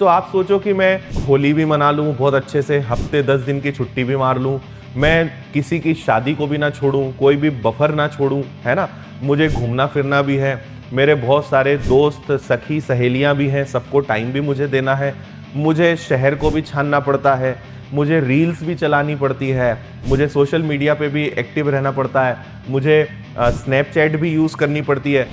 तो आप सोचो कि मैं होली भी मना लूँ बहुत अच्छे से, हफ्ते 10 दिन की छुट्टी भी मार लूँ, मैं किसी की शादी को भी ना छोड़ूं, कोई भी बफर ना छोड़ूं, है ना। मुझे घूमना फिरना भी है, मेरे बहुत सारे दोस्त सखी सहेलियां भी हैं, सबको टाइम भी मुझे देना है, मुझे शहर को भी छानना पड़ता है, मुझे रील्स भी चलानी पड़ती है, मुझे सोशल मीडिया पे भी एक्टिव रहना पड़ता है, मुझे स्नैपचैट भी यूज़ करनी पड़ती है।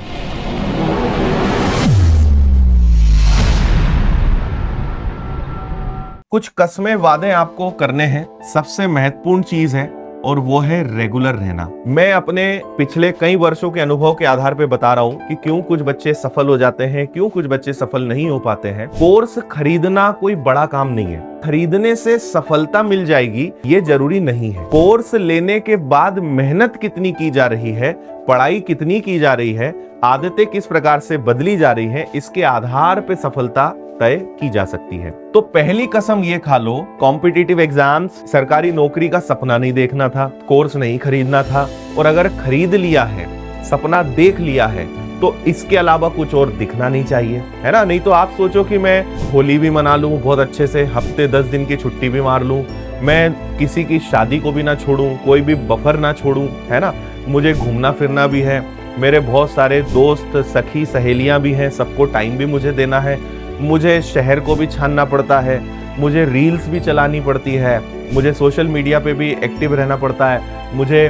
कुछ कस्में वादे आपको करने हैं। सबसे महत्वपूर्ण चीज है और वो है रेगुलर रहना। मैं अपने पिछले कई वर्षों के अनुभव के आधार पे बता रहा हूँ कि क्यों कुछ बच्चे सफल हो जाते हैं, क्यों कुछ बच्चे सफल नहीं हो पाते हैं। कोर्स खरीदना कोई बड़ा काम नहीं है, खरीदने से सफलता मिल जाएगी ये जरूरी नहीं है। कोर्स लेने के बाद मेहनत कितनी की जा रही है, पढ़ाई कितनी की जा रही है, आदतें किस प्रकार से बदली जा रही हैं, इसके आधार पे सफलता तय की जा सकती है। तो पहली कसम ये खा लो, कॉम्पिटिटिव एग्जाम्स, सरकारी नौकरी का सपना नहीं देखना था, कोर्स नहीं खरीदना था, और अगर खरीद लिया है, सपना देख लिया है, तो इसके अलावा कुछ और दिखना नहीं चाहिए, है ना। नहीं तो आप सोचो कि मैं होली भी मना लूं बहुत अच्छे से, हफ्ते 10 दिन की छुट्टी भी मार लूं, मैं किसी की शादी को भी ना छोड़ूं, कोई भी बफर ना छोड़ूं, है ना। मुझे घूमना फिरना भी है, मेरे बहुत सारे दोस्त सखी सहेलियां भी हैं, सबको टाइम भी मुझे देना है, मुझे शहर को भी छानना पड़ता है, मुझे रील्स भी चलानी पड़ती है, मुझे सोशल मीडिया पे भी एक्टिव रहना पड़ता है, मुझे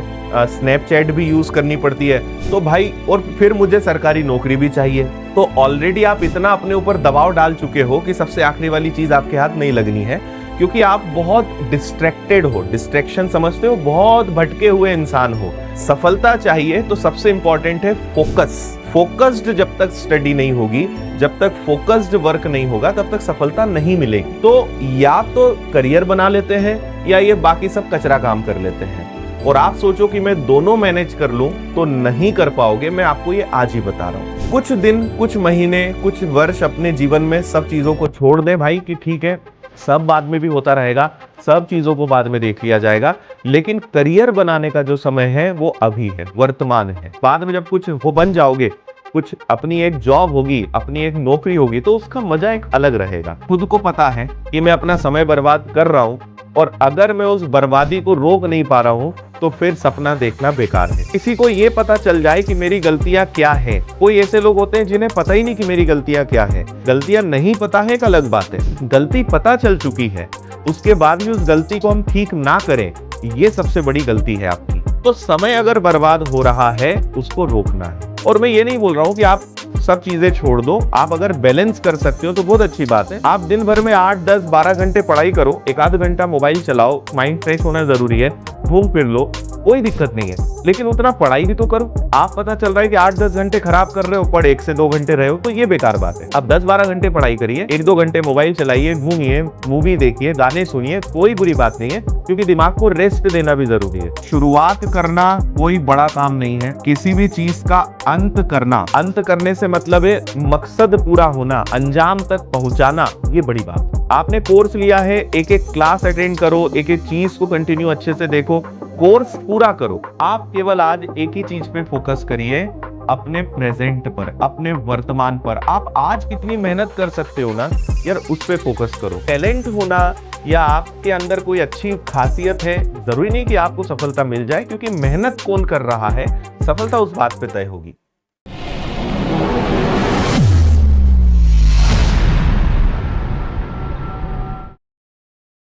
स्नैपचैट भी यूज़ करनी पड़ती है। तो भाई, और फिर मुझे सरकारी नौकरी भी चाहिए। तो ऑलरेडी आप इतना अपने ऊपर दबाव डाल चुके हो कि सबसे आखिरी वाली चीज़ आपके हाथ नहीं लगनी है, क्योंकि आप बहुत डिस्ट्रैक्टेड हो। डिस्ट्रैक्शन समझते हो, बहुत भटके हुए इंसान हो। सफलता चाहिए तो सबसे इंपॉर्टेंट है फोकस। फोकस्ड जब तक स्टडी नहीं होगी, जब तक फोकस्ड वर्क नहीं होगा, तब तक सफलता नहीं मिलेगी। तो या तो करियर बना लेते हैं या ये बाकी सब कचरा काम कर लेते हैं। और आप सोचो कि मैं दोनों मैनेज कर लूं तो नहीं कर पाओगे। मैं आपको ये आज ही बता रहा हूं। कुछ दिन, कुछ महीने, कुछ वर्ष अपने जीवन में सब चीजों को छोड़ दें भाई, कि ठीक है सब बाद में भी होता रहेगा, सब चीजों को बाद में देख लिया जाएगा, लेकिन करियर बनाने का जो समय है वो अभी है, वर्तमान है। बाद में जब कुछ वो बन जाओगे, कुछ अपनी एक जॉब होगी, अपनी एक नौकरी होगी, तो उसका मजा एक अलग रहेगा। खुद को पता है कि मैं अपना समय बर्बाद कर रहा हूं, और अगर मैं उस बर्बादी को रोक नहीं पा रहा हूं तो फिर सपना देखना बेकार है। किसी को ये पता चल जाए कि मेरी गलतियां क्या है। कोई ऐसे लोग होते हैं जिन्हें पता ही नहीं कि मेरी गलतियां क्या है। गलतियां नहीं पता है एक अलग बात है, गलती पता चल चुकी है, उसके बाद भी उस गलती को हम ठीक ना करें, ये सबसे बड़ी गलती है आपकी। तो समय अगर बर्बाद हो रहा है, उसको रोकना है। और मैं ये नहीं बोल रहा हूँ कि आप सब चीजें छोड़ दो, आप अगर बैलेंस कर सकते हो तो बहुत अच्छी बात है। आप दिन भर में 8, 10, 12 घंटे पढ़ाई करो, एक आध घंटा मोबाइल चलाओ, माइंड फ्रेश होना जरूरी है, घूम फिर लो, कोई दिक्कत नहीं है, लेकिन उतना पढ़ाई भी तो करो। आप पता चल रहा है कि 8-10 घंटे खराब कर रहे हो, पढ़ 1 से 2 घंटे रहे हो, तो ये बेकार बात है। अब 10-12 घंटे पढ़ाई करिए, 1-2 घंटे मोबाइल चलाइए, घूमिए, मूवी देखिए, गाने सुनिए, कोई बुरी बात नहीं है, क्योंकि दिमाग को रेस्ट देना भी जरूरी है। शुरुआत करना कोई बड़ा काम नहीं है, किसी भी चीज का अंत करना, अंत करने से मतलब है मकसद पूरा होना, अंजाम तक पहुंचाना, ये बड़ी बात। आपने कोर्स लिया है, एक एक क्लास अटेंड करो, एक एक चीज को कंटिन्यू अच्छे से देखो, कोर्स पूरा करो। आप केवल आज एक ही चीज पे फोकस करिए, अपने प्रेजेंट पर, अपने वर्तमान पर। आप आज कितनी मेहनत कर सकते हो ना यार, उस पे फोकस करो। टैलेंट होना या आपके अंदर कोई अच्छी खासियत है, जरूरी नहीं कि आपको सफलता मिल जाए, क्योंकि मेहनत कौन कर रहा है, सफलता उस बात पे तय होगी।